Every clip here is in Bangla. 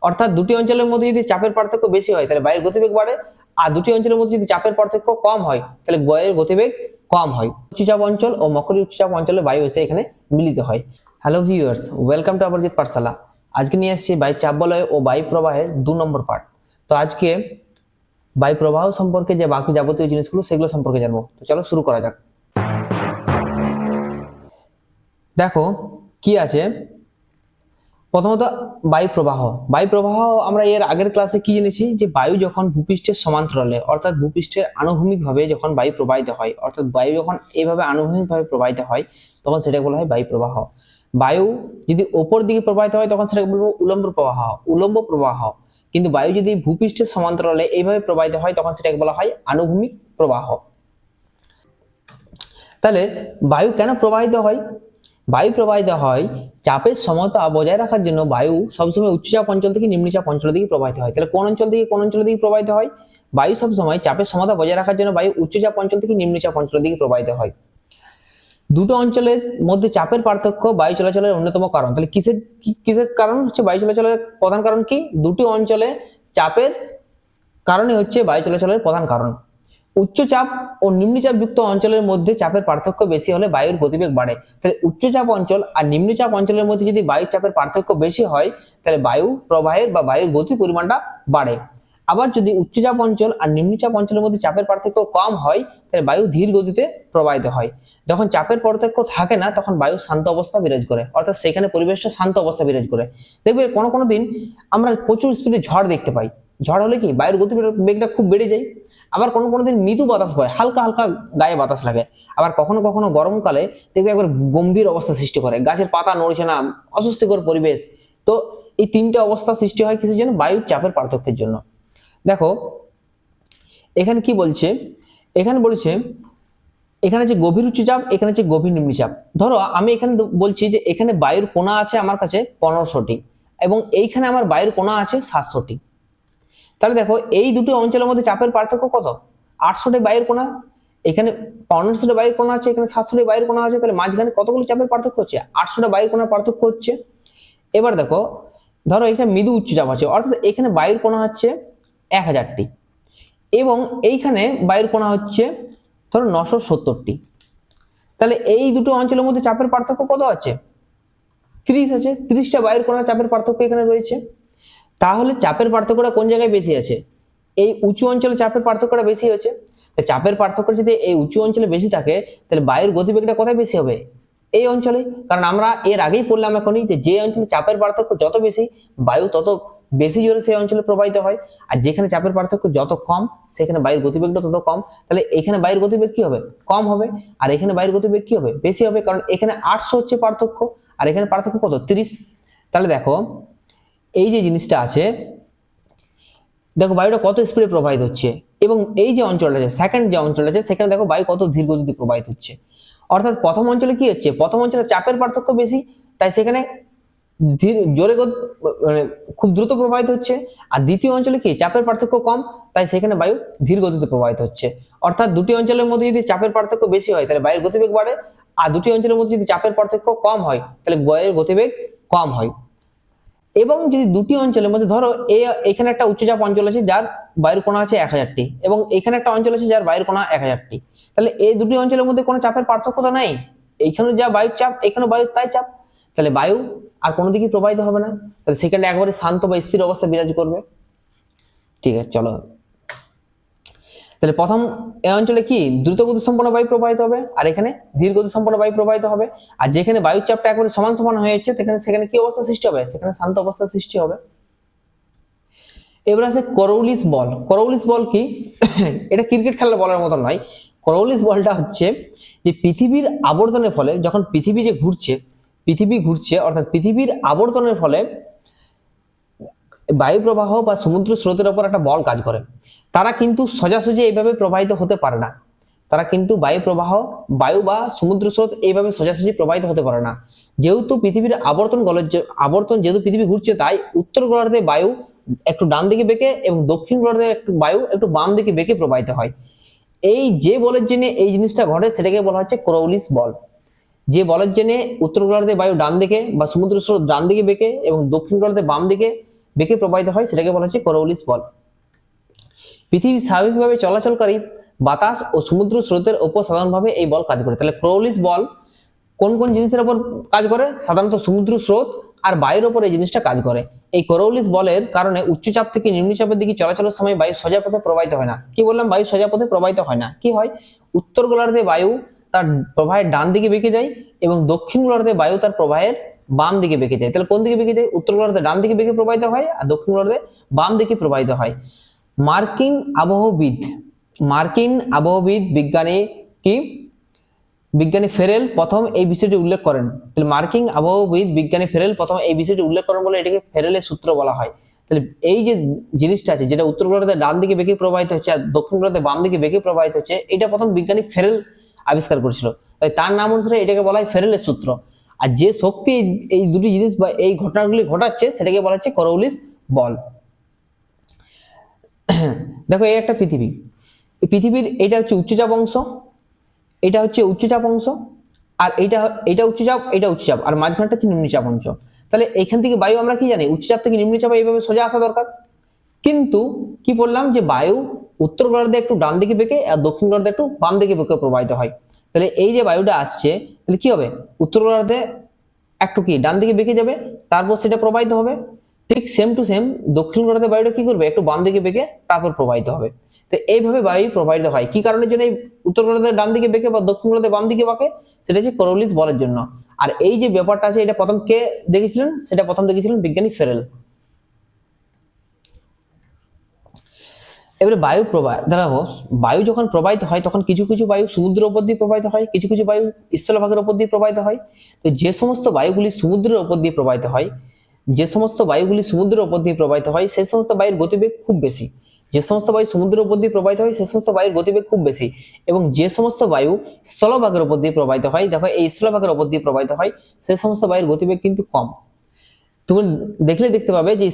অর্থাৎ দুটি অঞ্চলের মধ্যে যদি চাপের পার্থক্য বেশি হয় তাহলে বায়ুর গতিবেগ বাড়ে, আর দুটি অঞ্চলের মধ্যে যদি চাপের পার্থক্য কম হয় তাহলে বায়ুর গতিবেগ কম হয়। উচ্চচাপ অঞ্চল ও মকরী উচ্চচাপ অঞ্চলে বায়ু এসে এখানে মিলিত হয়। হ্যালো ভিউয়ার্স, ওয়েলকাম টু অপরজিৎ পাঠশালা। আজকে নিয়ে এসেছি বায়ু চাপ বলয় ও বায়ু প্রবাহের 2 নম্বর পার্ট। তো আজকে বায়ু প্রবাহ সম্পর্কে যে বাকি যাবতীয় জিনিসগুলো সেগুলো সম্পর্কে জানবো। তো চলো শুরু করা যাক। দেখো কি আছে, প্রথমত বায়ু প্রবাহ আমরা এর আগের ক্লাসে কি জেনেছি যে বায়ু যখন ভূপৃষ্ঠের সমান্তরালে অর্থাৎ ভূপৃষ্ঠের আনুভূমিকভাবে যখন বায়ু প্রবাহিত হয়, অর্থাৎ বায়ু যখন এইভাবে আনুভূমিকভাবে প্রবাহিত হয় তখন সেটাকে বলা হয় বায়ু প্রবাহ। বায়ু যদি ওপর দিকে প্রবাহিত হয় তখন সেটাকে বলবো উলম্ব প্রবাহ। কিন্তু বায়ু যদি ভূপৃষ্ঠের সমান্তরালে এইভাবে প্রবাহিত হয় তখন সেটাকে বলা হয় আনুভূমিক প্রবাহ। তাহলে বায়ু কেন প্রবাহিত হয়? বায়ু প্রবাহিত হয় চাপের সমতা বজায় রাখার জন্য। বায়ু সবসময় উচ্চচাপ অঞ্চল থেকে নিম্নচাপ অঞ্চলের দিকে প্রবাহিত হয়। তাহলে কোন অঞ্চল থেকে কোন অঞ্চলের দিকে প্রবাহিত হয়? বায়ু সবসময় চাপের সমতা বজায় রাখার জন্য বায়ু উচ্চচাপ অঞ্চল থেকে নিম্নচাপ অঞ্চলের দিকে প্রবাহিত হয়। দুটো অঞ্চলের মধ্যে চাপের পার্থক্য বায়ু চলাচলের অন্যতম কারণ। তাহলে কিসের কারণ হচ্ছে বায়ু চলাচলের প্রধান কারণ কি? দুটি অঞ্চলে চাপের কারণে হচ্ছে বায়ু চলাচলের প্রধান কারণ। উচ্চচাপ ও নিম্নচাপ যুক্ত অঞ্চলের মধ্যে চাপের পার্থক্য বেশি হলে বায়ুর গতিবেগ বাড়ে। তাহলে উচ্চচাপ অঞ্চল আর নিম্নচাপ অঞ্চলের মধ্যে যদি বায়ুর চাপের পার্থক্য বেশি হয় তাহলে বায়ু প্রবাহের বা বায়ুর গতির পরিমাণটা বাড়ে। আবার যদি উচ্চচাপ অঞ্চল আর নিম্নচাপ অঞ্চলের মধ্যে চাপের পার্থক্য কম হয় তাহলে বায়ু ধীর গতিতে প্রবাহিত হয়। যখন চাপের পার্থক্য থাকে না তখন বায়ু শান্ত অবস্থা বিরাজ করে, অর্থাৎ সেখানে পরিবেশটা শান্ত অবস্থা বিরাজ করে। দেখবে কোনো দিন আমরা প্রচুর স্পিডে ঝড় দেখতে পাই। ঝড় হলে কি বায়ুর গতিবেগটা খুব বেড়ে যায়। আবার কোনো দিন মৃদু বাতাস বয়, হালকা হালকা গায়ে বাতাস লাগে। আবার কখনো গরমকালে দেখবে একবার গম্ভীর অবস্থা সৃষ্টি করে, গাছের পাতা নড়ছে না, অস্বস্তিকর পরিবেশ। তো এই তিনটে অবস্থা সৃষ্টি হয় কিসের জন্য? বায়ুর চাপের পার্থক্যের জন্য। দেখো এখানে কি বলছে, এখানে বলছে এখানে যে গভীর উচ্চচাপ, এখানে যে গভীর নিম্নচাপ। ধরো আমি এখানে বলছি যে এখানে বায়ুর কোণা আছে আমার কাছে 1500টি এবং এইখানে আমার বায়ুর কোণা আছে 700টি। তাহলে দেখো এই দুটো অঞ্চলের মধ্যে চাপের পার্থক্য কত? 800টি বায়ুর কোণা, এখানে 1500টি বায়ুর কোণা আছে, এখানে 700টি বায়ুর কোণা আছে। তাহলে মাঝখানে কতগুলো চাপের পার্থক্য হচ্ছে? 800টা বায়ুর কোণার পার্থক্য হচ্ছে। এবার দেখো ধরো এখানে মৃদু উচ্চচাপ আছে, অর্থাৎ এখানে বায়ুর কোণা হচ্ছে 1000টি এবং এইখানে বায়ুর কোণা হচ্ছে ধরো 970টি। তাহলে এই দুটো অঞ্চলের মধ্যে চাপের পার্থক্য কত আছে? 30 আছে। 30টা বায়ুর কোণার চাপের পার্থক্য এখানে রয়েছে। তাহলে চাপের পার্থক্যটা কোন জায়গায় বেশি আছে? এই উঁচু অঞ্চলে চাপের পার্থক্যটা বেশি হচ্ছে। চাপের পার্থক্য যদি এই উঁচু অঞ্চলে বেশি থাকে তাহলে বায়ুর গতিবেগটা কোথায় বেশি হবে? এই অঞ্চলে। কারণ আমরা এর আগেই পড়লাম এখনই যে অঞ্চলে চাপের পার্থক্য যত বেশি বায়ু তত বেশি জোরে সেই অঞ্চলে প্রবাহিত হয়, আর যেখানে চাপের পার্থক্য যত কম সেখানে বায়ুর গতিবেগটা তত কম। তাহলে এখানে বায়ুর গতিবেগ কি হবে? কম হবে। আর এখানে বায়ুর গতিবেগ কি হবে? বেশি হবে, কারণ এখানে 800 হচ্ছে পার্থক্য আর এখানে পার্থক্য কত? 30। তাহলে দেখো এই যে জিনিসটা আছে, দেখো বায়ুটা কত স্পিডে প্রবাহিত হচ্ছে এবং এই যে অঞ্চলটা আছে সেকেন্ড যে অঞ্চলটা আছে সেখানে দেখো বায়ু কত ধীর গতিতে প্রবাহিত হচ্ছে। অর্থাৎ প্রথম অঞ্চলে কি হচ্ছে? প্রথম অঞ্চলে চাপের পার্থক্য বেশি, তাই সেখানে জোরে মানে খুব দ্রুত প্রবাহিত হচ্ছে। আর দ্বিতীয় অঞ্চলে কি চাপের পার্থক্য কম, তাই সেখানে বায়ু ধীর গতিতে প্রবাহিত হচ্ছে। অর্থাৎ দুটি অঞ্চলের মধ্যে যদি চাপের পার্থক্য বেশি হয় তাহলে বায়ুর গতিবেগ বাড়ে, আর দুটি অঞ্চলের মধ্যে যদি চাপের পার্থক্য কম হয় তাহলে বায়ুর গতিবেগ কম হয়। এবং যদি দুটি অঞ্চলের মধ্যে ধরো এখানে একটা উচ্চচাপ অঞ্চল আছে যার বায়ুর কোণা আছে 1000টি এবং এখানে একটা অঞ্চল আছে যার বায়ুর কোণা 1000টি। তাহলে এই দুটি অঞ্চলের মধ্যে কোনো চাপের পার্থক্য তো নাই, এইখানে যা বায়ুর চাপ এখানে বায়ুর তাই চাপ। তাহলে বায়ু আর কোনো দিকে প্রবাহিত হবে না, তাহলে সেখানে একবারে শান্ত বা স্থির অবস্থা বিরাজ করবে। ঠিক আছে, চলো তাহলে প্রথম এই অঞ্চলে কি দ্রুত গতি সম্পন্ন বায়ু প্রবাহিত হবে আর এখানে ধীর গতি সম্পন্ন বায়ু প্রবাহিত হবে। আর যেখানে বায়ুর চাপটা একবারে সমান হয়ে যাচ্ছে সেখানে কি অবস্থা সৃষ্টি হবে? সেখানে শান্ত অবস্থা সৃষ্টি হবে। এবার আছে করৌলিস বল। করৌলিস বল কি? এটা ক্রিকেট খেলার বলার মতো নয়। করৌলিস বলটা হচ্ছে যে পৃথিবীর আবর্তনের ফলে যখন পৃথিবী ঘুরছে অর্থাৎ পৃথিবীর আবর্তনের ফলে বায়ু প্রবাহ বা সমুদ্র স্রোতের উপর একটা বল কাজ করে। তারা কিন্তু সোজাসুজি এইভাবে প্রবাহিত হতে পারে না। তারা কিন্তু বায়ু বা সমুদ্র স্রোত এইভাবে সোজাসুজি প্রবাহিত হতে পারে না। যেহেতু পৃথিবীর আবর্তন যেহেতু পৃথিবী ঘুরছে, তাই উত্তর গোলার্ধে বায়ু একটু ডান দিকে বেঁকে এবং দক্ষিণ গোলার্ধে বায়ু একটু বাম দিকে বেঁকে প্রবাহিত হয়। এই যে বলের জন্য এই জিনিসটা ঘটে সেটাকে বলা হচ্ছে করৌলিস বল। যে বলের জন্য উত্তর গোলার্ধে বায়ু ডান দিকে বা সমুদ্র স্রোত ডান দিকে বেঁকে এবং দক্ষিণ গোলার্ধে বাম দিকে বেঁকে প্রবাহিত হয় সেটাকে বলা হচ্ছে কোরিওলিস বল। পৃথিবীর স্বাভাবিকভাবে চলাচলকারী বাতাস ও সমুদ্র স্রোতের উপর সাধারণভাবে এই বল কাজ করে। তাহলে কোরিওলিস বল কোন কোন জিনিসের উপর কাজ করে? সাধারণত সমুদ্র স্রোত আর বায়ুর উপর এই জিনিসটা কাজ করে। এই কোরিওলিস বলের কারণে উচ্চচাপ থেকে নিম্নচাপের দিকে চলাচলের সময় বায়ু সোজা পথে প্রবাহিত হয় না। কি বললাম? বায়ু সোজা পথে প্রবাহিত হয় না। কি হয়? উত্তর গোলার্ধে বায়ু তার প্রবাহের ডান দিকে বেঁকে যায় এবং দক্ষিণ গোলার্ধে বায়ু তার প্রবাহের বাম দিকে বেঁকে যায়। তাহলে কোন দিকে বেঁকে যায়? উত্তর গোলার্ধে ডান দিকে বেঁকে প্রবাহিত হয় আর দক্ষিণ গোলার্ধে বাম দিকে প্রবাহিত হয়। মার্কিন আবহবিদ বিজ্ঞানী ফেরেল প্রথম এই বিষয়টি উল্লেখ করেন। তাহলে মার্কিন আবহবিদ বিজ্ঞানী ফেরেল প্রথম এই বিষয়টি উল্লেখ করেন বলে এটাকে ফেরেলের সূত্র বলা হয়। তাহলে এই যে জিনিসটা আছে, যেটা উত্তর গোলার্ধে ডান দিকে বেঁকে প্রবাহিত হচ্ছে আর দক্ষিণ গোলার্ধে বাম দিকে বেঁকে প্রবাহিত হচ্ছে, এটা প্রথম বিজ্ঞানী ফেরেল আবিষ্কার করেছিল। তাই তার নাম অনুসারে এটাকে বলা হয় ফেরেলের সূত্র। আর যে শক্তি এই দুটি জিনিস বা এই ঘটনাগুলি ঘটাচ্ছে সেটাকে বলা হচ্ছে কোরিওলিস বল। দেখো, এই একটা পৃথিবী, এই পৃথিবীর এটা হচ্ছে উচ্চচাপ অংশ, এটা হচ্ছে উচ্চচাপ অংশ, আর এটা উচ্চচাপ আর মাঝখানটা হচ্ছে নিম্নচাপ অঞ্চল। তাহলে এখান থেকে বায়ু আমরা কি জানি? উচ্চচাপ থেকে নিম্নচাপে এইভাবে সোজা আসা দরকার, কিন্তু কি বললাম যে বায়ু উত্তর গোলার্ধে একটু ডান দিকে বেঁকে আর দক্ষিণ গোলার্ধে একটু বাম দিকে বেঁকে প্রবাহিত হয়। তাহলে এই যে বায়ুটা আসছে, তাহলে কি হবে? উত্তর গোলার্ধে একটু কি ডান দিকে বেঁকে যাবে, তারপর সেটা প্রবাহিত হবে। ঠিক সেম টু সেম দক্ষিণ গোলার্ধে বায়ুটা কি করবে? একটু বাম দিকে বেঁকে তারপর প্রবাহিত হবে। তো এইভাবে বায়ু প্রবাহিত হয়। কি কারণের জন্য? এই উত্তর গোলার্ধে ডান দিকে বেঁকে বা দক্ষিণ গোলার্ধে বাম দিকে বাঁকে, সেটা হচ্ছে কোরিওলিস বলের জন্য। আর এই যে ব্যাপারটা আছে, এটা প্রথম কে দেখেছিলেন? সেটা প্রথম দেখেছিলেন বিজ্ঞানী ফেরেল। এবারে বায়ু প্রবাহ, দেখো বায়ু যখন প্রবাহিত হয় তখন কিছু কিছু বায়ু সমুদ্রের উপর দিয়ে প্রবাহিত হয়, কিছু কিছু বায়ু স্থলভাগের উপর দিয়ে প্রবাহিত হয়। তো যে সমস্ত বায়ুগুলি সমুদ্রের উপর দিয়ে প্রবাহিত হয়, সেই সমস্ত বায়ুর গতিবেগ খুব বেশি। যে সমস্ত বায়ু সমুদ্রের উপর দিয়ে প্রবাহিত হয় সে সমস্ত বায়ুর গতিবেগ খুব বেশি, এবং যে সমস্ত বায়ু স্থলভাগের উপর দিয়ে প্রবাহিত হয়, দেখো এই স্থলভাগের উপর দিয়ে প্রবাহিত হয়, সে সমস্ত বায়ুর গতিবেগ কিন্তু কম। তুমি দেখতে পাবে যে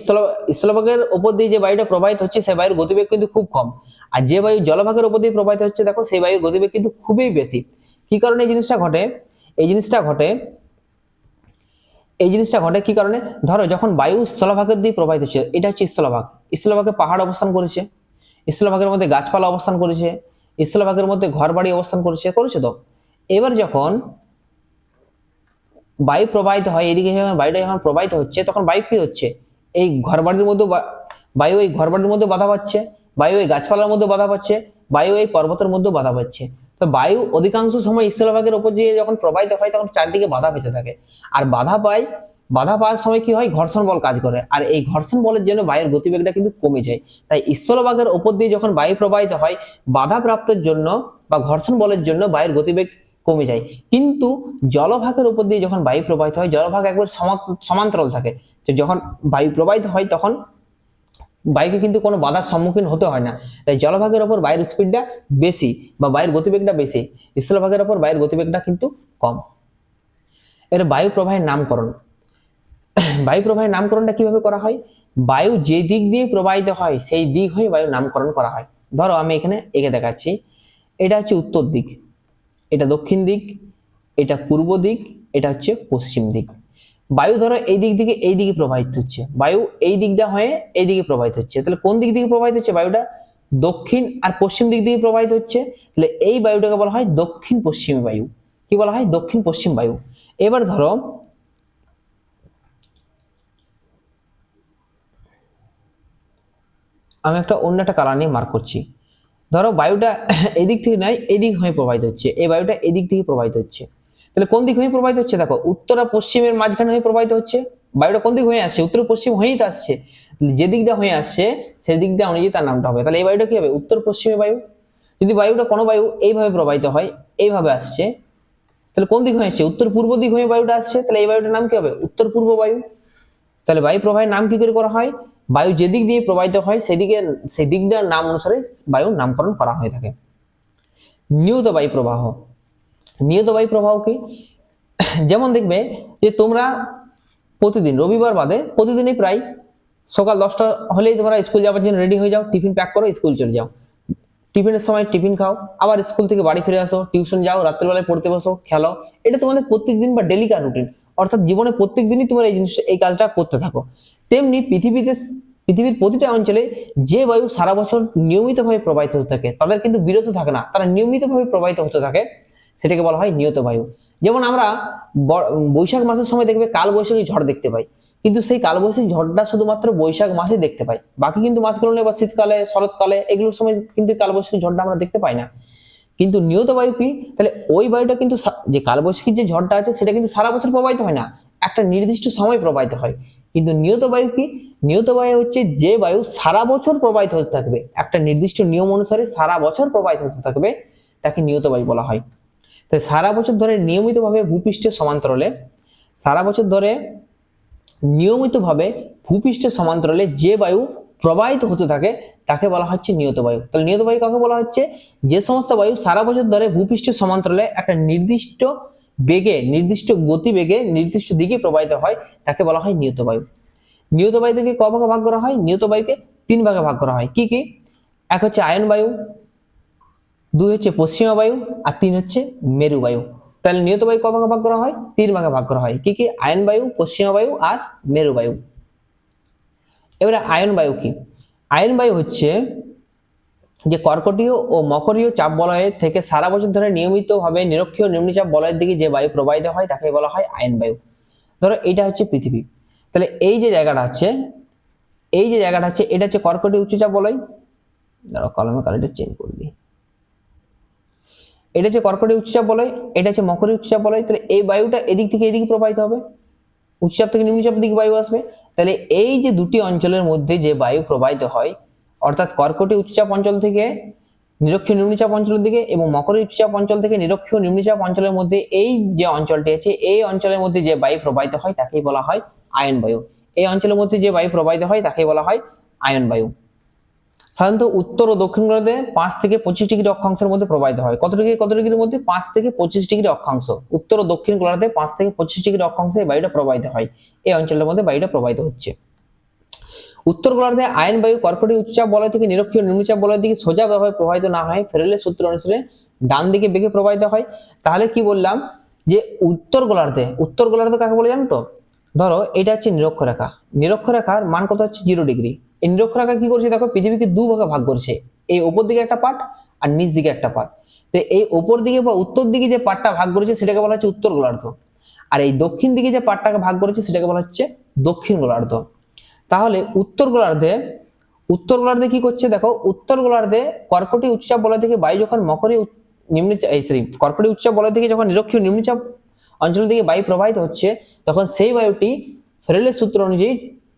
স্থলভাগের উপর দিয়ে যে বায়ুটা প্রবাহিত হচ্ছে সেই বায়ুর গতিবেগ কিন্তু খুব কম, আর যে বায়ু জলভাগের উপর দিয়ে প্রবাহিত হচ্ছে দেখো সেই বায়ুর গতিবেগ কিন্তু খুবই বেশি। কি কারণে এই জিনিসটা ঘটে? এই জিনিসটা ঘটে কি কারণে? ধরো যখন বায়ু স্থলভাগের দিয়ে প্রবাহিত হচ্ছে, এটা হচ্ছে স্থলভাগে পাহাড় অবস্থান করেছে, স্থলভাগের মধ্যে গাছপালা অবস্থান করেছে, স্থলভাগের মধ্যে ঘরবাড়ি অবস্থান করেছে তো। এবার যখন বায়ু প্রবাহিত হয়, এদিকে বায়ুটা যখন প্রবাহিত হচ্ছে তখন বায়ু কি হচ্ছে? এই ঘরবাড়ির মধ্যে বাধা পাচ্ছে, বায়ু এই গাছপালার মধ্যে বাধা পাচ্ছে, বায়ু এই পর্বতের মধ্যে বাধা পাচ্ছে। তো বায়ু অধিকাংশ সময় স্থলভাগের উপর দিয়ে যখন প্রবাহিত হয় তখন চারদিকে বাধা পেতে থাকে, আর বাধা পাওয়ার সময় কি হয়? ঘর্ষণ বল কাজ করে, আর এই ঘর্ষণ বলের জন্য বায়ুর গতিবেগটা কিন্তু কমে যায়। তাই স্থলভাগের উপর দিয়ে যখন বায়ু প্রবাহিত হয়, বাধা প্রাপ্তের জন্য বা ঘর্ষণ বলের জন্য বায়ুর গতিবেগ কমে যায়। কিন্তু জলভাগের উপর দিয়ে যখন বায়ু প্রবাহিত হয়, জলভাগ একবার সমান্তরাল থাকে, তো যখন বায়ু প্রবাহিত হয় তখন বায়ুকে কিন্তু কোনো বাধার সম্মুখীন হতে হয় না। তাই জলভাগের উপর বায়ুর স্পিডটা বেশি বা বায়ুর গতিবেগটা বেশি, স্থলভাগের উপর বায়ুর গতিবেগটা কিন্তু কম। এর বায়ু প্রবাহের নামকরণ। বায়ু প্রবাহের নামকরণটা কিভাবে করা হয়? বায়ু যে দিক দিয়ে প্রবাহিত হয় সেই দিক হয়ে বায়ুর নামকরণ করা হয়। ধরো আমি এখানে এঁকে দেখাচ্ছি, এটা হচ্ছে উত্তর দিক, এটা দক্ষিণ দিক, এটা পূর্ব দিক, এটা হচ্ছে পশ্চিম দিক। বায়ু ধরো এই দিক থেকে এই দিকে প্রবাহিত হচ্ছে, বায়ু এই দিকটা হয়ে এই দিকে প্রবাহিত হচ্ছে, তাহলে কোন দিক থেকে প্রবাহিত হচ্ছে? বায়ুটা দক্ষিণ আর পশ্চিম দিক থেকে প্রবাহিত হচ্ছে, তাহলে এই বায়ুটাকে বলা হয় দক্ষিণ পশ্চিম বায়ু। কি বলা হয়? দক্ষিণ পশ্চিম বায়ু। এবার ধরো আমি অন্য একটা কালার নিয়ে মার্ক করছি। ধরো বায়ুটা এদিক থেকে নয় এদিক হয়ে প্রবাহিত হচ্ছে, এই বায়ুটা এদিক থেকে প্রবাহিত হচ্ছে, তাহলে কোন দিক হয়ে প্রবাহিত হচ্ছে? দেখো উত্তর আর পশ্চিমের মাঝখানে হয়ে প্রবাহিত হচ্ছে। বায়ুটা কোন দিক হয়ে আসছে? উত্তর পশ্চিম হয়েই তো আসছে, যে দিকটা হয়ে আসছে সেই দিকটা অনুযায়ী তার নামটা হবে। তাহলে এই বায়ুটা কি হবে? উত্তর পশ্চিমে বায়ু। যদি কোনো বায়ু এইভাবে প্রবাহিত হয়, এইভাবে আসছে, তাহলে কোন দিক হয়ে আসছে? উত্তর পূর্ব দিক হয়ে বায়ুটা আসছে, তাহলে এই বায়ুটার নাম কি হবে? উত্তর পূর্ব বায়ু। তাহলে বায়ু প্রবাহের নাম কি করে করা হয়? বায়ু যে দিক দিয়ে প্রবাহিত হয় সেই দিকটার নাম অনুসারে বায়ুর নামকরণ করা হয়ে থাকে। নিয়ত বায়ু প্রবাহ কি? যেমন দেখবে যে তোমরা প্রতিদিন, রবিবার বাদে প্রতিদিনই প্রায় সকাল 10টা হলেই তোমরা স্কুল যাওয়ার জন্য রেডি হয়ে যাও, টিফিন প্যাক করো, স্কুল চলে যাও। টিফিনের সময় টিফিন খাও, আবার স্কুল থেকে বাড়ি ফিরে আসো, টিউশন যাও, রাত্রিবেলায় পড়তে বসো, খেলো। এটা তোমাদের প্রত্যেকদিন বা ডেলিকার রুটিন, অর্থাৎ জীবনে প্রত্যেক দিনই তোমরা এই কাজটা করতে থাকো। তেমনি পৃথিবীর প্রতিটা অঞ্চলে যে বায়ু সারা বছর নিয়মিতভাবে প্রবাহিত হতে থাকে, তাদের কিন্তু বিরত থাকে না, তারা নিয়মিতভাবে প্রবাহিত হতে থাকে, সেটাকে বলা হয় নিয়ত বায়ু। যেমন আমরা বৈশাখ মাসের সময় দেখবে কালবৈশাখী ঝড় দেখতে পাই, কিন্তু সেই কালবৈশাখী ঝড়টা শুধুমাত্র বৈশাখ মাসে দেখতে পাই, বাকি কিন্তু মাসগুলো বা শীতকালে, শরৎকালে এগুলোর সময় কিন্তু কালবৈশাখী ঝড়টা আমরা দেখতে পাই না। কিন্তু নিয়ত বায়ু কি? তাহলে ওই বায়ুটা কিন্তু যে কালবৈশাখী যে ঝড়টা আছে সেটা কিন্তু সারা বছর প্রবাহিত হয় না, একটা নির্দিষ্ট সময় প্রবাহিত হয়। কিন্তু নিয়ত বায়ু কি? নিয়ত বায়ু হচ্ছে যে বায়ু সারা বছর প্রবাহিত হতে থাকবে, একটা নির্দিষ্ট নিয়ম অনুসারে সারা বছর প্রবাহিত হতে থাকবে, তাকে নিয়ত বায়ু বলা হয়। তাই সারা বছর ধরে নিয়মিতভাবে ভূপৃষ্ঠের সমান্তরালে, সারা বছর ধরে নিয়মিতভাবে ভূপৃষ্ঠের সমান্তরালে যে বায়ু প্রবাহিত হতে থাকে তাকে বলা হচ্ছে নিয়ত বায়ু। তাহলে নিয়ত বায়ু কাকে বলা হচ্ছে? যে সমস্ত বায়ু সারা বছর ধরে ভূপৃষ্ঠের সমান্তরালে একটা নির্দিষ্ট বেগে, নির্দিষ্ট গতিবেগে, নির্দিষ্ট দিকে প্রবাহিত হয়, তাকে বলা হয় নিয়ত বায়ু। নিয়ত বায়ুকে ক ভাগে ভাগ করা হয়? নিয়ত বায়ুকে 3 ভাগে ভাগ করা হয়। কি কি? এক হচ্ছে আয়ন বায়ু, 2 হচ্ছে পশ্চিমা বায়ু, আর 3 হচ্ছে মেরু বায়ু। তাহলে নিয়ত বায়ু ক ভাগে ভাগ করা হয়? 3 ভাগে ভাগ করা হয়। কি কি? আয়ন বায়ু, পশ্চিমা বায়ু আর মেরু বায়ু। এবারে আয়ন বায়ু কি? আয়ন বায়ু হচ্ছে যে কর্কটীয় ও মকরীয় চাপ বলয়ের থেকে সারা বছর ধরে নিয়মিতভাবে নিরক্ষীয় নিম্নচাপ বলয়ের দিকে যে বায়ু প্রবাহিত হয় তাকে বলা হয় আয়ন বায়ু। ধরো এটা হচ্ছে পৃথিবী, তাহলে এই যে জায়গাটা আছে, এটা হচ্ছে কর্কটীয় উচ্চচাপ বলয়। ধরো কলমে কালারটা চেঞ্জ করে দিই। এটা হচ্ছে কর্কটীয় উচ্চচাপ বলয়, এটা হচ্ছে মকরীয় উচ্চচাপ বলয়। তাহলে এই বায়ুটা এদিক থেকে এদিকে প্রবাহিত হবে, উচ্চচাপ থেকে নিম্নচাপ দিকে বায়ু আসবে। তাহলে এই যে দুটি অঞ্চলের মধ্যে যে বায়ু প্রবাহিত হয়, অর্থাৎ কর্কটীয় উচ্চচাপ অঞ্চল থেকে নিরক্ষীয় নিম্নচাপ অঞ্চলের দিকে এবং মকরীয় উচ্চচাপ অঞ্চল থেকে নিরক্ষীয় নিম্নচাপ অঞ্চলের মধ্যে এই যে অঞ্চলটি আছে, এই অঞ্চলের মধ্যে যে বায়ু প্রবাহিত হয় তাকেই বলা হয় আয়ন বায়ু। এই অঞ্চলের মধ্যে যে বায়ু প্রবাহিত হয় তাকেই বলা হয় আয়ন বায়ু। সাধারণত উত্তর ও দক্ষিণ গোলার্ধে 5 থেকে 25 ডিগ্রি অক্ষাংশের মধ্যে প্রবাহিত হয়। কত ডিগ্রির মধ্যে? 5 থেকে 25 ডিগ্রি অক্ষাংশ। উত্তর ও দক্ষিণ গোলার্ধে 5 থেকে 25 ডিগ্রি অক্ষাংশে বায়ুটা প্রবাহিত হয়, এই অঞ্চলের মধ্যে বায়ুটা প্রবাহিত হচ্ছে। উত্তর গোলার্ধে আয়ন বায়ু কর্কটীয় উচ্চচাপ বলয় থেকে নিরক্ষীয় নিম্নচাপ বলয়ের দিকে সোজাভাবে প্রবাহিত না হয়, ফেরেলের সূত্র অনুসারে ডান দিকে বেগে প্রবাহিত হয়। তাহলে কি বললাম? যে উত্তর গোলার্ধে কাকে বলে জানো তো? ধরো এটা হচ্ছে নিরক্ষরেখা, নিরক্ষরেখার মান কত হচ্ছে? 0 ডিগ্রি। এই নিরক্ষরেখা কি করছে? দেখো পৃথিবীকে 2 ভাগে ভাগ করছে, এই উপর দিকে একটা পার্ট আর নিচ দিকে একটা পার্ট। তো এই উপর দিকে বা উত্তর দিকে যে পার্টটা ভাগ করেছে সেটাকে বলা হচ্ছে উত্তর গোলার্ধ, আর এই দক্ষিণ দিকে যে পার্টটাকে ভাগ করেছে সেটাকে বলা হচ্ছে দক্ষিণ গোলার্ধ। তাহলে উত্তর গোলার্ধে কি করছে? দেখো উত্তর গোলার্ধে কর্কটীয় উচ্চচাপ বলয় থেকে বায়ু যখন কর্কটীয় উচ্চচাপ বলয় থেকে যখন নিরক্ষীয় নিম্নচাপ অঞ্চল দিকে বায়ু প্রবাহিত হচ্ছে, তখন সেই বায়ুটি ফেরেলের সূত্র অনুযায়ী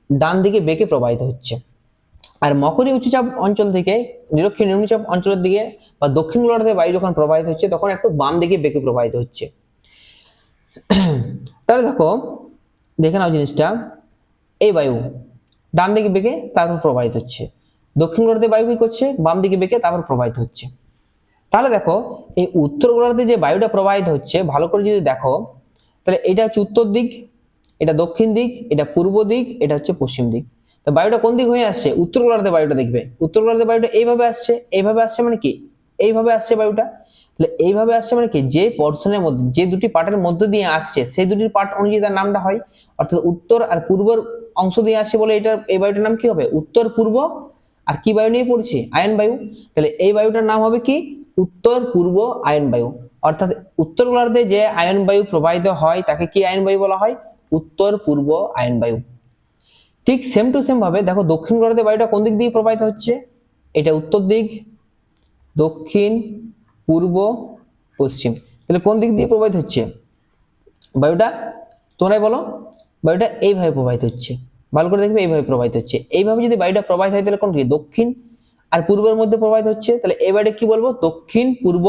ডান দিকে বেঁকে প্রবাহিত হচ্ছে। আর মকরীয় উচ্চচাপ অঞ্চল থেকে নিরক্ষীয় নিম্নচাপ অঞ্চলের দিকে বা দক্ষিণ গোলার্ধে বায়ু যখন প্রবাহিত হচ্ছে তখন একটু বাম দিকে বেঁকে প্রবাহিত হচ্ছে। তাহলে দেখে নাও জিনিসটা, এই বায়ু ডান দিকে বেঁকে তারপর প্রবাহিত হচ্ছে, দক্ষিণ গোলার্ধে বায়ু কি করছে? বাম দিকে বেঁকে তারপর প্রবাহিত হচ্ছে। তাহলে দেখো এই উত্তর গোলার্ধে যে বায়ুটা প্রবাহিত হচ্ছে, ভালো করে যদি দেখো, তাহলে এটা হচ্ছে উত্তর দিক, এটা দক্ষিণ দিক, এটা পূর্ব দিক, এটা হচ্ছে পশ্চিম দিক। তো বায়ুটা কোন দিক হয়ে আসছে? উত্তর গোলার্ধে বায়ুটা দেখবে, উত্তর গোলার্ধে বায়ুটা এইভাবে আসছে মানে কি? এইভাবে আসছে বায়ুটা। তাহলে এইভাবে আসছে মানে কি? যে পোর্শনের মধ্যে, যে দুটি পার্টের মধ্যে দিয়ে আসছে সেই দুটির পার্ট অনুযায়ী তার নামটা হয়, অর্থাৎ উত্তর আর পূর্বর অংশ দিয়ে আসছে বলে এই বায়ুটার নাম কি হবে? উত্তর পূর্ব। আর কি বায়ু নিয়ে পড়ছি? আয়ন বায়ু। তাহলে এই বায়ুটার নাম হবে কি? উত্তর পূর্ব আয়ন বায়ু। অর্থাৎ উত্তর গোলার্ধে যে আয়ন বায়ু প্রবাহিত হয় তাকে কি আয়ন বায়ু বলা হয়? উত্তর পূর্ব আয়ন বায়ু। ঠিক সেম টু সেম ভাবে দেখো দক্ষিণ গোলার্ধে বায়ুটা কোন দিক দিয়ে প্রবাহিত হচ্ছে? এটা উত্তর দিক, দক্ষিণ, পূর্ব, পশ্চিম। তাহলে কোন দিক দিয়ে প্রবাহিত হচ্ছে বায়ুটা? তোমরাই বলো। বায়ুটা এইভাবে প্রবাহিত হচ্ছে, ভালো করে দেখবে, এইভাবে প্রবাহিত হচ্ছে। এইভাবে যদি বায়ুটা প্রবাহিত হয় তাহলে কোন কি? দক্ষিণ আর পূর্বের মধ্যে প্রবাহিত হচ্ছে, তাহলে এই বায়ুটা কি বলবো? দক্ষিণ পূর্ব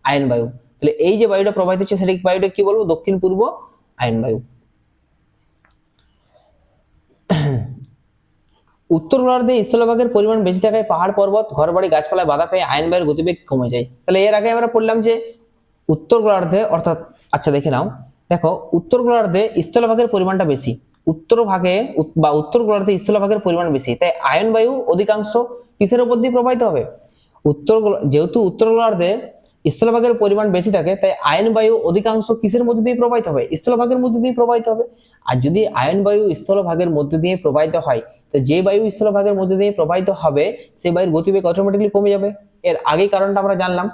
আয়ন বায়ু। তাহলে এই যে বায়ুটা প্রবাহিত হচ্ছে সেটা বায়ুটা কি বলবো? দক্ষিণ পূর্ব আয়ন বায়ু। উত্তর গোলার্ধে স্থলভাগের পরিমাণ বেশি থাকায় পাহাড় পর্বত, ঘরবাড়ি, গাছপালায় বাধা পেয়ে আয়ন বায়ুর গতিবেগ কমে যায়। তাহলে এর আগে আমরা পড়লাম যে উত্তর গোলার্ধে, অর্থাৎ আচ্ছা দেখে নাও, দেখো উত্তর গোলার্ধে স্থলভাগের পরিমাণটা বেশি, উত্তর গোলার্ধে স্থলভাগের পরিমাণ বেশি, তাই আয়ন বায়ু অধিকাংশ কিসের উপর দিয়ে প্রবাহিত হবে? যেহেতু উত্তর গোলার্ধে স্থলভাগের পরিমাণ বেশি থাকে, তাই আয়ন বায়ু অধিকাংশ কিসের মধ্যে দিয়ে প্রবাহিত হবে? স্থলভাগের মধ্যে দিয়ে প্রবাহিত হবে। আর যদি আয়ন বায়ু স্থলভাগের মধ্যে দিয়ে প্রবাহিত হয়, তো যে বায়ু স্থলভাগের মধ্যে দিয়ে প্রবাহিত হবে সেই বায়ুর গতিবেগ অটোমেটিক্যালি কমে যাবে। এর আগেই কারণটা আমরা জানলাম।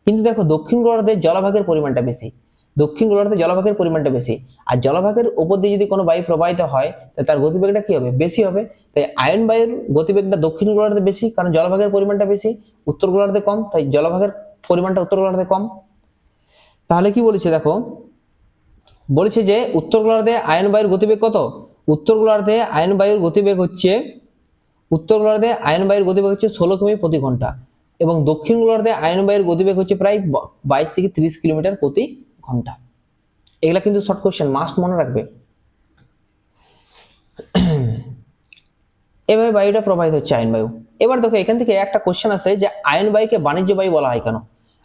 কিন্তু দেখো দক্ষিণ গোলার্ধে জলভাগের পরিমাণটা বেশি, দক্ষিণ গোলার্ধে জলভাগের পরিমাণটা বেশি, আর জলভাগের উপর দিয়ে যদি কোনো বায়ু প্রবাহিত হয় তার গতিবেগটা কি হবে? বেশি হবে। তাই আয়ন বায়ুর গতিবেগটা দক্ষিণ গোলার্ধে বেশি, কারণ জলভাগের পরিমাণটা বেশি। উত্তর গোলার্ধে কম, তাই জলভাগের পরিমাণটা উত্তর গোলার্ধে কম। তাহলে কি বলেছে দেখো, বলেছে যে উত্তর গোলার্ধে আয়ন বায়ুর গতিবেগ কত? উত্তর গোলার্ধে আয়ন বায়ুর গতিবেগ হচ্ছে 16 কিমি প্রতি ঘন্টা, এবং দক্ষিণ গোলার্ধে আয়ন বায়ুর গতিবেগ হচ্ছে প্রায় 22 থেকে 30 কিলোমিটার প্রতি ঘন্টা। এগুলা কিন্তু শর্ট কোশ্চেন, মাস্ট মনে রাখবে। এভাবে বায়ুটা প্রবাহিত হচ্ছে আয়ন বায়ু। এবার দেখো এখান থেকে একটা কোশ্চেন আসে যে আয়ন বায়ুকে বাণিজ্য বায়ু বলা হয় কেন?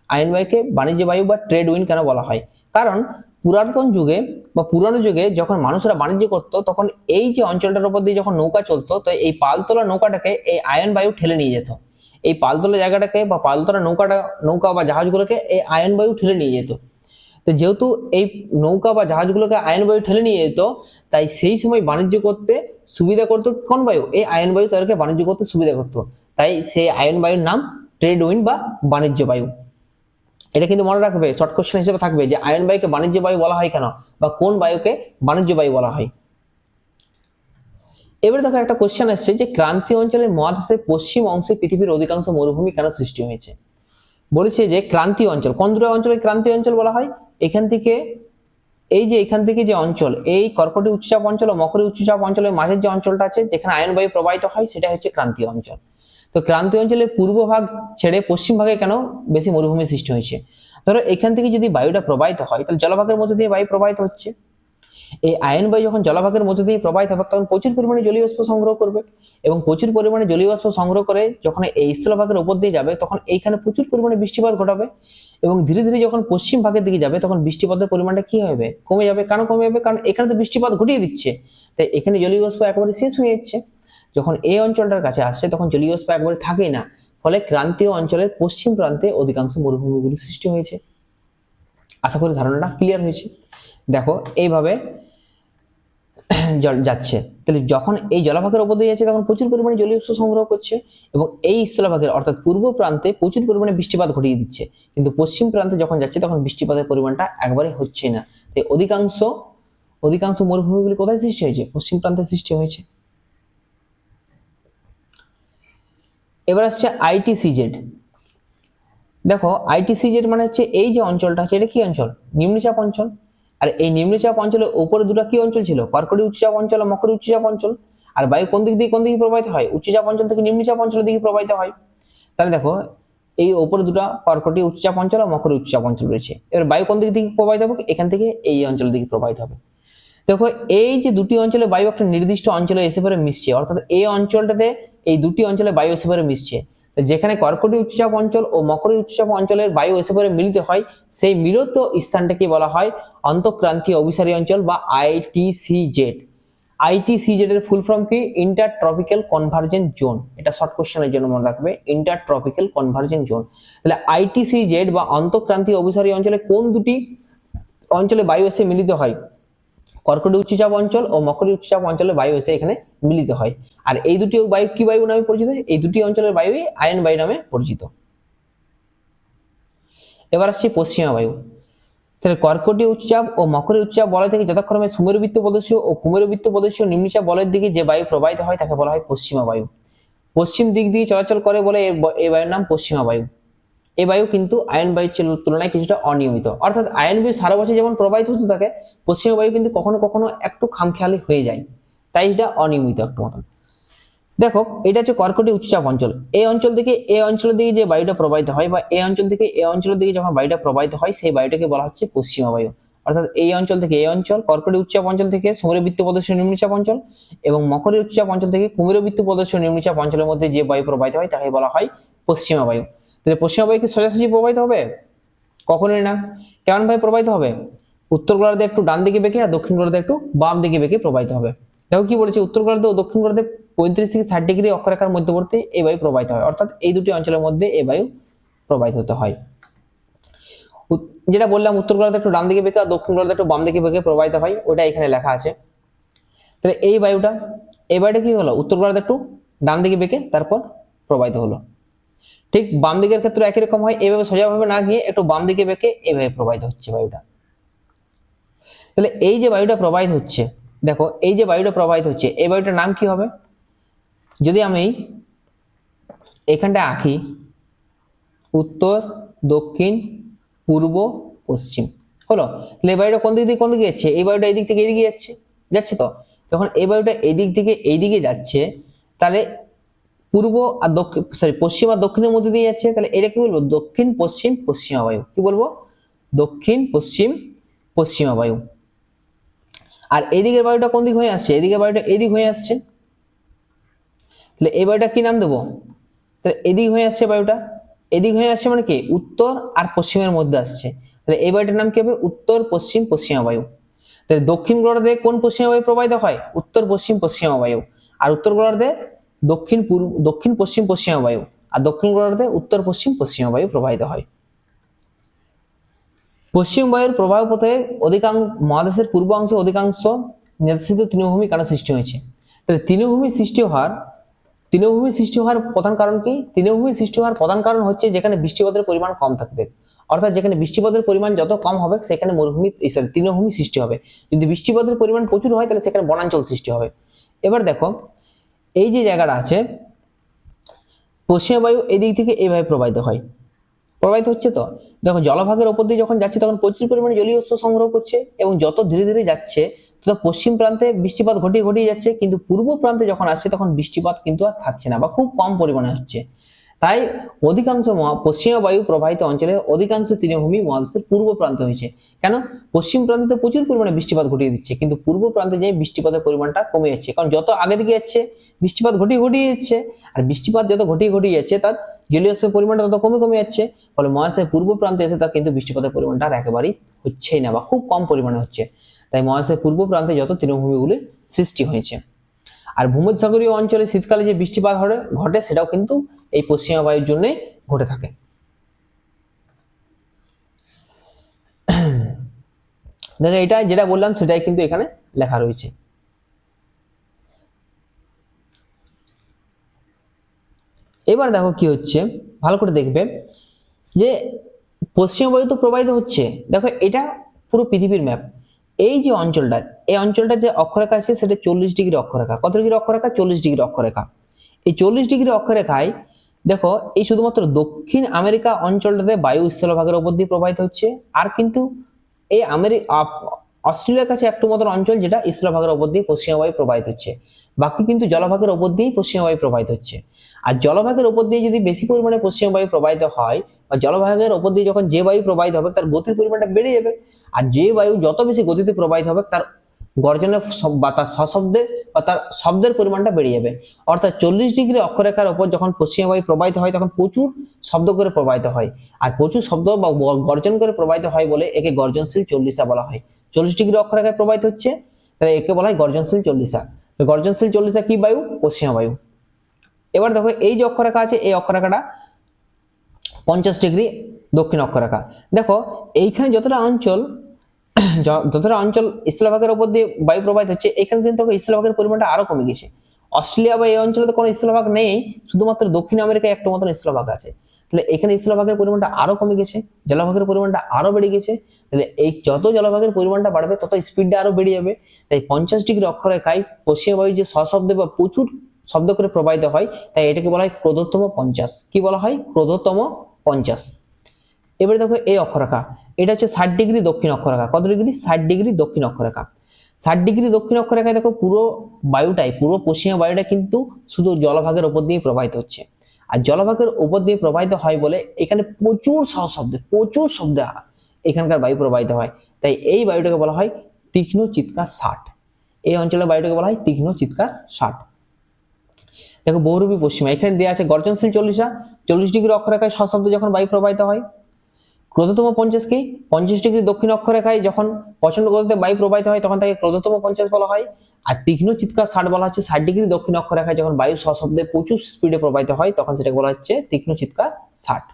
আয়ন বায়ুকে বাণিজ্য বায়ু বা ট্রেড উইন্ড কেন বলা হয়? কারণ পুরাতন যুগে বা পুরানো যুগে যখন মানুষরা বাণিজ্য করতো, তখন এই যে অঞ্চলটার উপর দিয়ে যখন নৌকা চলতো, তো এই পালতোলা নৌকাটাকে এই আয়ন বায়ু ঠেলে নিয়ে যেত। এই পালতোলা জায়গাটাকে বা পালতোলা নৌকা বা জাহাজগুলোকে এই আয়ন বায়ু ঠেলে নিয়ে যেত। তো যেহেতু এই নৌকা বা জাহাজগুলোকে আয়ন বায়ু ঠেলে নিয়ে যেত, তাই সেই সময় বাণিজ্য করতে সুবিধা করতো কোন বায়ু? এই আয়ন বায়ু তাদেরকে বাণিজ্য করতে সুবিধা করতো। তাই সেই আয়ন বায়ুর নাম ট্রেড উইন্ড বা বাণিজ্য বায়ু। এটা কিন্তু মনে রাখবে, শর্ট কোশ্চেন হিসেবে থাকবে যে আয়ন বায়ুকে বাণিজ্য বায়ু বলা হয় কেন, বা কোন বায়ুকে বাণিজ্য বায়ু বলা হয়। এবারে দেখো একটা কোশ্চেন আসছে যে ক্রান্তীয় অঞ্চলের মহাদেশের পশ্চিম অংশে পৃথিবীর অধিকাংশ মরুভূমি কেন সৃষ্টি হয়েছে? বলেছে যে ক্রান্তীয় অঞ্চল, কোন দুটো অঞ্চলে ক্রান্তীয় অঞ্চল বলা হয়? এখান থেকে যে অঞ্চল, এই কর্কটি উচ্চচাপ অঞ্চল ও মকরী উচ্চচাপ অঞ্চলের মাঝের যে অঞ্চলটা আছে, যেখানে আয়ন বায়ু প্রবাহিত হয়, সেটা হচ্ছে ক্রান্তীয় অঞ্চল। তো ক্রান্তীয় অঞ্চলের পূর্ব ভাগ ছেড়ে পশ্চিম ভাগে কেন বেশি মরুভূমি সৃষ্টি হয়েছে? ধরো এখান থেকে যদি বায়ুটা প্রবাহিত হয়, তাহলে জলভাগের মধ্যে দিয়ে বায়ু প্রবাহিত হচ্ছে। এই আয়ন বায়ু যখন জলভাগের মধ্যে দিয়ে প্রবাহিত হবে, তখন প্রচুর পরিমাণে জলীয় বাষ্প সংগ্রহ করবে, এবং প্রচুর পরিমাণে জলীয় বাষ্প সংগ্রহ করে যখন এই স্থলভাগের উপর দিয়ে যাবে, তখন এইখানে প্রচুর পরিমাণে বৃষ্টিপাত ঘটাবে, এবং ধীরে ধীরে যখন পশ্চিম ভাগের দিকে যাবে, তখন বৃষ্টিপাতের পরিমাণটা কি হবে? কমে যাবে। কেন কমে যাবে? কারণ এখানে তো বৃষ্টিপাত ঘটিয়ে দিচ্ছে, তাই এখানে জলীয় বাষ্প একেবারে শেষ হয়ে যাচ্ছে। যখন এই অঞ্চলটার কাছে আসছে, তখন জলীয় বাষ্প একবারে থাকেই না, ফলে ক্রান্তীয় অঞ্চলের পশ্চিম প্রান্তে অধিকাংশ মরুভূমিগুলি সৃষ্টি হয়েছে। আশা করি ধারণাটা ক্লিয়ার হয়েছে। দেখো এইভাবে জল যাচ্ছে, তাহলে যখন এই জলভাগের উপর দিয়ে যাচ্ছে, তখন প্রচুর পরিমাণে জলীয় বাষ্প সংগ্রহ করছে, এবং এই স্থলভাগের অর্থাৎ পূর্ব প্রান্তে প্রচুর পরিমাণে বৃষ্টিপাত ঘটিয়ে দিচ্ছে, কিন্তু পশ্চিম প্রান্তে যখন যাচ্ছে, তখন বৃষ্টিপাতের পরিমাণটা একবারে হচ্ছে না। তাই অধিকাংশ মরুভূমিগুলি কোথায় সৃষ্টি হয়েছে? পশ্চিম প্রান্তে সৃষ্টি হয়েছে। এবার আসছে ITCZ। দেখো ITCZ মানে হচ্ছে এই যে অঞ্চলটা আছে, এটা কি অঞ্চল? নিম্নচাপ অঞ্চল। আর এই নিম্নচাপ অঞ্চলের উপরে দুটো কি অঞ্চল ছিল? কর্কটি উচ্চচাপ অঞ্চল ও মকরী উচ্চচাপ অঞ্চল। আর বায়ু কোন দিক দিয়ে প্রবাহিত হয়? উচ্চচাপ অঞ্চল থেকে নিম্নচাপ অঞ্চলের দিকে প্রবাহিত হয়। তাহলে দেখো এই উপরে দুটো কর্কটি উচ্চচাপ অঞ্চল ও মকরী উচ্চচাপ অঞ্চল রয়েছে। এবার বায়ু কোন দিক থেকে প্রবাহিত হবে? এখান থেকে এই অঞ্চলের দিকে প্রবাহিত হবে। দেখো এই যে দুটি অঞ্চলে বায়ু একটা নির্দিষ্ট অঞ্চলে এসে পরে মিশছে, অর্থাৎ এই অঞ্চলটাতে এই দুটি অঞ্চলে বায়ু এসে পরে মিশছে। যেখানে কর্কটি উচ্চচাপ অঞ্চল ও মকরী উচ্চচাপ অঞ্চলের বায়ু এসে পরে মিলিত হয়, সেই মিলিত স্থানটাকে বলা হয় আন্তঃক্রান্তীয় অভিসারী অঞ্চল বা ITCZ। ITCZ এর ফুল ফর্ম কি? Inter tropical convergent zone. এটা শর্ট কোশ্চেনের জন্য মনে রাখবে, ইন্টার ট্রপিক্যাল কনভার্জেন্ট জোন। তাহলে ITCZ বা আন্তঃক্রান্তীয় অভিসারী অঞ্চলে কোন দুটি অঞ্চলে বায়ু এসে মিলিত হয়? কর্কটি উচ্চচাপ অঞ্চল ও মকরী উচ্চচাপ অঞ্চলের বায়ু এসে এখানে মিলিত হয়। আর এই দুটি বায়ু কি বায়ু নামে পরিচিত? এই দুটি অঞ্চলের বায়ুই আয়ন বায়ু নামে পরিচিত। এবার আসছে পশ্চিমা বায়ু। তাহলে কর্কটি উচ্চচাপ ও মকরী উচ্চচাপ বলয় থেকে যথাক্রমে সুমেরুবৃত্ত প্রদেশীয় ও কুমেরুবৃত্ত প্রদেশীয় নিম্নচাপ বলয়ের দিকে যে বায়ু প্রবাহিত হয়, তাকে বলা হয় পশ্চিমা বায়ু। পশ্চিম দিক দিয়ে চলাচল করে বলে এই বায়ুর নাম পশ্চিমা বায়ু। এই বায়ু কিন্তু আয়ন বায়ুর তুলনায় কিছুটা অনিয়মিত, অর্থাৎ আয়ন বায়ু সারা বছর যেমন প্রবাহিত হতে থাকে, পশ্চিমা বায়ু কিন্তু কখনো কখনো একটু খামখেয়ালি হয়ে যায়, তাই এটা অনিয়মিত একটু মতন। দেখো এটা হচ্ছে কর্কটি উচ্চচাপ অঞ্চল। এই অঞ্চল থেকে এই অঞ্চলের দিকে যে বায়ুটা প্রবাহিত হয়, বা এই অঞ্চল থেকে এই অঞ্চলের দিকে যখন বায়ুটা প্রবাহিত হয়, সেই বায়ুটাকে বলা হচ্ছে পশ্চিমা বায়ু। অর্থাৎ এই অঞ্চল থেকে এই অঞ্চল, কর্কটি উচ্চচাপ অঞ্চল থেকে সমুদ্রবৃত্ত প্রদেশীয় নিম্নচাপ অঞ্চল, এবং মকরী উচ্চচাপ অঞ্চল থেকে কুমেরুবৃত্ত প্রদেশীয় নিম্নচাপ অঞ্চলের মধ্যে যে বায়ু প্রবাহিত হয়, তাকে বলা হয় পশ্চিমা বায়ু। তাহলে পশ্চিমা বায়ু কি সোজাসুজি প্রবাহিত হবে? কখনোই না। কেমন ভাবে প্রবাহিত হবে? উত্তর গোলার্ধে একটু ডান দিকে বেঁকে, আর দক্ষিণ গোলার্ধে একটু বাম দিকে বেঁকে প্রবাহিত হবে। দেখো কি বলেছে, উত্তর গোলার্ধে ও দক্ষিণ গোলার্ধে 35 থেকে 60 ডিগ্রি অক্ষরেখার মধ্যবর্তী এই বায়ু প্রবাহিত হয়, অর্থাৎ এই দুটি অঞ্চলের মধ্যে এই বায়ু প্রবাহিত হতে হয়। যেটা বললাম উত্তর গোলার্ধে একটু ডান দিকে বেঁকে আর দক্ষিণ গোলার্ধে একটু বাম দিকে বেঁকে প্রবাহিত হয়, ওটা এখানে লেখা আছে। তাহলে এই বায়ুটা কি হলো, উত্তর গোলার্ধে একটু ডান দিকে বেঁকে তারপর প্রবাহিত হলো। ঠিক বাম দিকের ক্ষেত্রে একই রকম হয়, এইভাবে সোজাভাবে না গিয়ে একটু বাম দিকে বেঁকে এইভাবে প্রবাহিত হচ্ছে বায়ুটা। তাহলে এই যে বায়ুটা প্রবাহিত হচ্ছে, দেখো এই যে বায়ুটা প্রবাহিত হচ্ছে, এই বায়ুটার নাম কি হবে? যদি আমি এখানটা আঁকি উত্তর, দক্ষিণ, পূর্ব, পশ্চিম হলো, তাহলে এই বায়ুটা কোন দিক থেকে কোন দিকে যাচ্ছে? এই বায়ুটা এই দিক থেকে এইদিকে যাচ্ছে তো। যখন এই বায়ুটা এই দিক থেকে এইদিকে যাচ্ছে, তাহলে পূর্ব আর দক্ষিণ পশ্চিম আর দক্ষিণের মধ্যে দিয়ে যাচ্ছে, তাহলে এটা কি বলবো? দক্ষিণ পশ্চিম পশ্চিমা বায়ু। কি বলবো? দক্ষিণ পশ্চিম পশ্চিমা বায়ু। আর এইদিকের বায়ুটা কোন দিক হয়ে আসছে? এদিকে বায়ুটা এদিক হয়ে আসছে, তাহলে এই বায়ুটা কি নাম দেবো? তাহলে এদিক হয়ে আসছে বায়ুটা, এদিক হয়ে আসছে মানে কি উত্তর আর পশ্চিমের মধ্যে আসছে, তাহলে এই বায়ুটার নাম কি হবে? উত্তর পশ্চিম পশ্চিমা বায়ু। তাহলে দক্ষিণ গোলার্ধে কোন পশ্চিমা বায়ু প্রবাহিত হয়? উত্তর পশ্চিম পশ্চিমা বায়ু। আর উত্তর গোলার্ধে দক্ষিণ পশ্চিম পশ্চিমা বায়ু, আর দক্ষিণ গোলার্ধে উত্তর পশ্চিম পশ্চিমা বায়ু প্রবাহিত হয়। পশ্চিম বায়ুর প্রবাহ পথে অধিকাংশ মহাদেশের পূর্বাংশে অধিকাংশ নির্দেশিত তৃণভূমি কেন সৃষ্টি হয়েছে? তাহলে তৃণভূমি সৃষ্টি হওয়ার প্রধান কারণ কি? তৃণভূমি সৃষ্টি হওয়ার প্রধান কারণ হচ্ছে যেখানে বৃষ্টিপাতের পরিমাণ কম থাকবে, অর্থাৎ যেখানে বৃষ্টিপাতের পরিমাণ যত কম হবে সেখানে তৃণভূমি সৃষ্টি হবে। যদি বৃষ্টিপাতের পরিমাণ প্রচুর হয় তাহলে সেখানে বনাঞ্চল সৃষ্টি হবে। এবার দেখো এই যে জায়গাটা আছে, পশ্চিমা বায়ু এই দিক থেকে এইভাবে প্রবাহিত হচ্ছে তো। দেখো জলভাগের ওপর দিয়ে যখন যাচ্ছে তখন প্রচুর পরিমাণে জলীয় বাষ্প সংগ্রহ করছে, এবং যত ধীরে ধীরে যাচ্ছে তত পশ্চিম প্রান্তে বৃষ্টিপাত ঘটিয়ে যাচ্ছে, কিন্তু পূর্ব প্রান্তে যখন আসছে তখন বৃষ্টিপাত কিন্তু আর থাকছে না বা খুব কম পরিমাণে হচ্ছে। তাই অধিকাংশ পশ্চিমা বায়ু প্রবাহিত অঞ্চলে অধিকাংশ তৃণভূমি মহাদেশের পূর্ব প্রান্তে হয়েছে। কেন? পশ্চিম প্রান্তে তো প্রচুর পরিমাণে বৃষ্টিপাত ঘটিয়ে দিচ্ছে, কিন্তু পূর্ব প্রান্তে যে বৃষ্টিপাতের পরিমাণটা কমে যাচ্ছে, কারণ যত আগে দিকে যাচ্ছে বৃষ্টিপাত ঘটিয়ে যাচ্ছে, আর বৃষ্টিপাত যত ঘটিয়ে যাচ্ছে তার জলীয় বাষ্পের পরিমাণটা তত কমে যাচ্ছে, ফলে মহাদেশের পূর্ব প্রান্তে এসে তার কিন্তু বৃষ্টিপাতের পরিমাণটা আর একেবারেই হচ্ছেই না বা খুব কম পরিমাণে হচ্ছে। তাই মহাদেশের পূর্ব প্রান্তে যত তৃণভূমিগুলি সৃষ্টি হয়েছে। আর ভূমধ্যসাগরীয় অঞ্চলে শীতকালে যে বৃষ্টিপাত ঘটে সেটাও কিন্তু এই পশ্চিমা বায়ুর জন্য ঘটে থাকে। দেখো এটা যেটা বললাম সেটাই কিন্তু এখানে লেখা রয়েছে। এবার দেখো কি হচ্ছে, ভালো করে দেখবে যে পশ্চিমা বায়ু তো প্রবাহিত হচ্ছে। দেখো এটা পুরো পৃথিবীর ম্যাপ। এই যে অঞ্চলটা, এই অঞ্চলটা যে অক্ষরেখা আছে সেটা 40 ডিগ্রি অক্ষরেখা। কত ডিগ্রি অক্ষরেখা? 40 ডিগ্রি অক্ষরেখা। এই 40 ডিগ্রি অক্ষরেখায় দেখো এই শুধুমাত্র দক্ষিণ আমেরিকা অঞ্চলটাতে বায়ু স্থলভাগের উপর দিয়ে প্রবাহিত হচ্ছে, আর কিন্তু এই অস্ট্রেলিয়ার কাছে একটু মতন অঞ্চল যেটা স্থলভাগের উপর দিয়ে পশ্চিমা বায়ু প্রবাহিত হচ্ছে, বাকি কিন্তু জলভাগের উপর দিয়েই পশ্চিমা বায়ু প্রবাহিত হচ্ছে। আর জলভাগের উপর দিয়ে যদি বেশি পরিমাণে পশ্চিমা বায়ু প্রবাহিত হয়, বা জলভাগের উপর দিয়ে যখন যে বায়ু প্রবাহিত হবে তার গতির পরিমাণটা বেড়ে যাবে, আর যে বায়ু যত বেশি গতিতে প্রবাহিত হবে তার গর্জনের বা তার সশব্দে বা তার শব্দের পরিমাণটা বেড়ে যাবে। অর্থাৎ 40 ডিগ্রি অক্ষরেখার উপর যখন পশ্চিমা বায়ু প্রবাহিত হয় তখন প্রচুর শব্দ করে প্রবাহিত হয়, আর প্রচুর শব্দ বা গর্জন করে প্রবাহিত হয় বলে একে গর্জনশীল চল্লিশা বলা হয়। 40 ডিগ্রি অক্ষরেখায় প্রবাহিত হচ্ছে, তাহলে একে বলা হয় গর্জনশীল চল্লিশা। গর্জনশীল চল্লিশা কি বায়ু? পশ্চিমা বায়ু। এবার দেখো এই যে অক্ষরেখা আছে, এই অক্ষরেখাটা 50 ডিগ্রি দক্ষিণ অক্ষরেখা। দেখো এইখানে যতটা অঞ্চল স্থলভাগের উপর দিয়ে বায়ু প্রবাহিত হচ্ছে, এখানে কিন্তু স্থলভাগের পরিমাণটা আরো কমে গেছে। অস্ট্রেলিয়া বা এই অঞ্চলে তো কোনো স্থলভাগ নেই, শুধুমাত্র দক্ষিণ আমেরিকায় একটা মতন স্থলভাগ আছে। তাহলে এখানে স্থলভাগের পরিমাণটা আরো কমে গেছে, জলভাগের পরিমাণটা আরো বেড়ে গেছে। তাহলে এই যত জলভাগের পরিমাণটা বাড়বে তত স্পিডটা আরো বেড়ে যাবে। তাই 50 ডিগ্রি অক্ষরেখায় পশ্চিমা বায়ু যে সশব্দে বা প্রচুর শব্দ করে প্রবাহিত হয়, তাই এটাকে বলা হয় ক্রোধোত্তম 50। কি বলা হয়? ক্রোধোত্তম 50। এবারে দেখো এই অক্ষরেখা, এটা হচ্ছে 60 ডিগ্রি দক্ষিণ অক্ষরেখা। কত ডিগ্রি? 60 ডিগ্রি দক্ষিণ অক্ষরেখা। 60 ডিগ্রি দক্ষিণ অক্ষরেখায় দেখো পুরো পশ্চিমা বায়ুটা কিন্তু শুধু জলভাগের উপর দিয়ে প্রবাহিত হচ্ছে, আর জলভাগের উপর দিয়ে প্রবাহিত হয় বলে এখানে প্রচুর শব্দে এখানকার বায়ু প্রবাহিত হয়। তাই এই বায়ুটাকে বলা হয় তীক্ষ্ণ চিৎকার 60। এই অঞ্চলের বায়ুটাকে বলা হয় তীক্ষ্ণ চিৎকার 60। দেখো বহুরূপী পশ্চিমা, এখানে দেওয়া আছে গর্জনশীল 40 ডিগ্রি অক্ষরেখায় সশব্দে যখন বায়ু প্রবাহিত হয়। ক্রোধতম 50 কি? 50 ডিগ্রি দক্ষিণ অক্ষরেখায় যখন প্রচন্ড গতিতে বায়ু প্রবাহিত হয় তখন তাকে ক্রোধতম 50 বলা হয়। আর তীক্ষ্ণ চিৎকার 60 বলা হচ্ছে 60 ডিগ্রি দক্ষিণ অক্ষরেখায় যখন বায়ু সশব্দে প্রচুর স্পিডে প্রবাহিত হয় তখন সেটাকে বলা হচ্ছে তীক্ষ্ণ চিৎকার 60।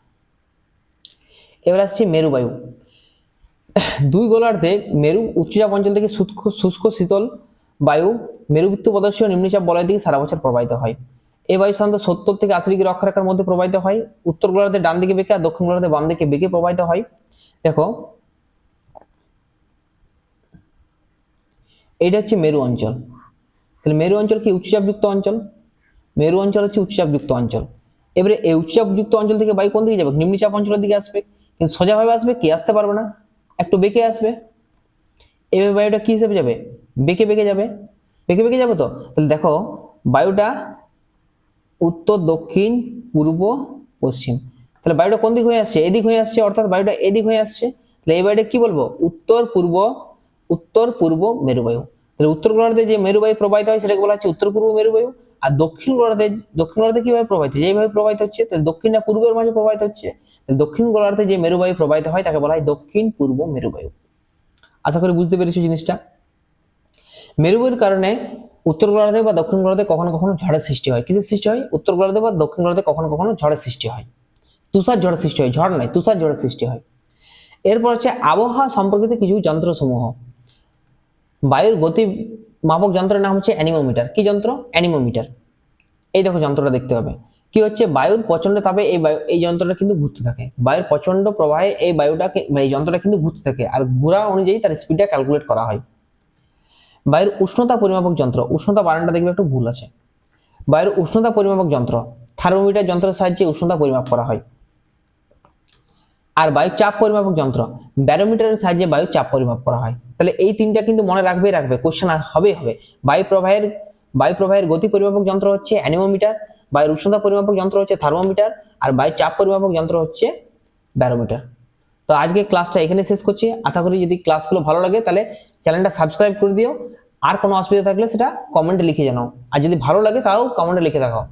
এবার আসছে মেরুবায়ু। দুই গোলার্ধে মেরু উচ্চচাপ অঞ্চল থেকে শুষ্ক শীতল বায়ু মেরুবৃত্ত প্রদেশীয় নিম্নচাপ বলয়ের দিকে সারা বছর প্রবাহিত হয়। এই বায়ু সাধারণত 70 থেকে 80 ডিগ্রি অক্ষরেখার মধ্যে প্রবাহিত হয়। উত্তর গোলার্ধে ডান দিকে বেঁকে আর দক্ষিণ গোলার্ধে বাম দিকে বেঁকে প্রবাহিত হয়। দেখো এটা হচ্ছে মেরু অঞ্চল। তাহলে মেরু অঞ্চল কি উচ্চচাপযুক্ত অঞ্চল? মেরু অঞ্চল হচ্ছে উচ্চচাপযুক্ত অঞ্চল। এবারে এই উচ্চচাপযুক্ত অঞ্চল থেকে বায়ু কোন দিকে যাবে? নিম্নচাপ অঞ্চলের দিকে আসবে, কিন্তু সোজাভাবে আসবে কি? আসতে পারবে না, একটু বেঁকে আসবে। এভাবে বায়ুটা কি হিসেবে যাবে? বেঁকে বেঁকে যাবে, বেঁকে বেঁকে যাবে। তো তাহলে দেখো বায়ুটা উত্তর দক্ষিণ পূর্ব পশ্চিম, তাহলে বায়ুটা কোন দিক হয়ে আসছে? এদিক হয়ে আসছে, অর্থাৎ বায়ুটা এদিক হয়ে আসছে। তাহলে এই বায়ুটা কি বলবো? উত্তর পূর্ব মেরুবায়ু। তাহলে উত্তর গোলার্ধে যে মেরুবায়ু প্রবাহিত হয় সেটাকে বলা হচ্ছে উত্তর পূর্ব মেরুবায়ু। আর দক্ষিণ গোলার্ধে কিভাবে প্রবাহিত? যেভাবে প্রবাহিত হচ্ছে, তাহলে দক্ষিণ না পূর্বের মাঝে প্রবাহিত হচ্ছে, তাহলে দক্ষিণ গোলার্ধে যে মেরুবায়ু প্রবাহিত হয় তাকে বলা হয় দক্ষিণ পূর্ব মেরুবায়ু। আশা করি বুঝতে পেরেছো জিনিসটা। মেরুবায়ুর কারণে উত্তর গোলার্ধে বা দক্ষিণ গোলার্ধে কখনো কখনো ঝড়ের সৃষ্টি হয়। কিসের সৃষ্টি হয়? উত্তর গোলার্ধে বা দক্ষিণ গোলার্ধে কখনো কখনো ঝড়ের সৃষ্টি হয়, তুষার ঝড়ের সৃষ্টি হয়। ঝড় নয়, তুষার ঝড়ের সৃষ্টি হয়। এরপর হচ্ছে আবহাওয়া সম্পর্কিত কিছু যন্ত্রসমূহ। বায়ুর গতি মাপক যন্ত্রের নাম হচ্ছে অ্যানিমোমিটার। কি যন্ত্র? অ্যানিমোমিটার। এই দেখো যন্ত্রটা দেখতে পাবে। কি হচ্ছে? বায়ুর প্রচন্ড তাপে এই যন্ত্রটা কিন্তু ঘুরতে থাকে। বায়ুর প্রচন্ড প্রবাহে এই যন্ত্রটা কিন্তু ঘুরতে থাকে, আর ঘোরা অনুযায়ী তার স্পিডটা ক্যালকুলেট করা হয়। বায়ুর উষ্ণতা পরিমাপক যন্ত্র, উষ্ণতা বানানটা দেখবে একটু ভুল আছে। বায়ুর উষ্ণতা পরিমাপক যন্ত্র, থার্মোমিটার যন্ত্রের সাহায্যে উষ্ণতা পরিমাপ করা হয়। আর বায়ু চাপ পরিমাপক যন্ত্র, ব্যারোমিটারের সাহায্যে বায়ু চাপ পরিমাপ করা হয়। তাহলে এই তিনটা কিন্তু মনে রাখবে, কোশ্চেন হবে। বায়ু প্রবাহের গতি পরিমাপক যন্ত্র হচ্ছে অ্যানিমোমিটার, বায়ুর উষ্ণতা পরিমাপক যন্ত্র হচ্ছে থার্মোমিটার, আর বায়ু চাপ পরিমাপক যন্ত্র হচ্ছে ব্যারোমিটার। তো আজকে ক্লাসটা এখানে শেষ করছি। আশা করি যদি ক্লাসগুলো ভালো লাগে তাহলে চ্যানেলটা সাবস্ক্রাইব করে দিও। আর কোনো অসুবিধা থাকলে সেটা কমেন্টে লিখে জানাও, আর যদি ভালো লাগে তাও কমেন্টে লিখে দেখাও।